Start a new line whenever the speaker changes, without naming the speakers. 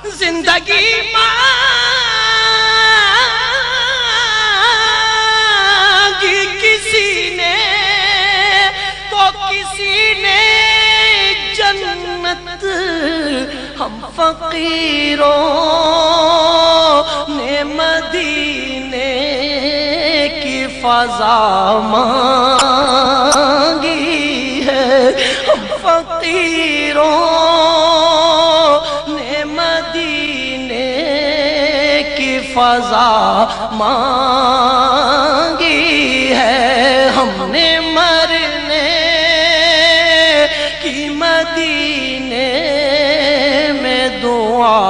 زندگی مانگی کسی نے تو کسی نے جنت، ہم فقیروں نے مدینے کی فضا مانگی ہے، ہم فقیروں نے مدینے کی فضا مانگی ہے، ہم نے مرنے کی مدینے میں دعا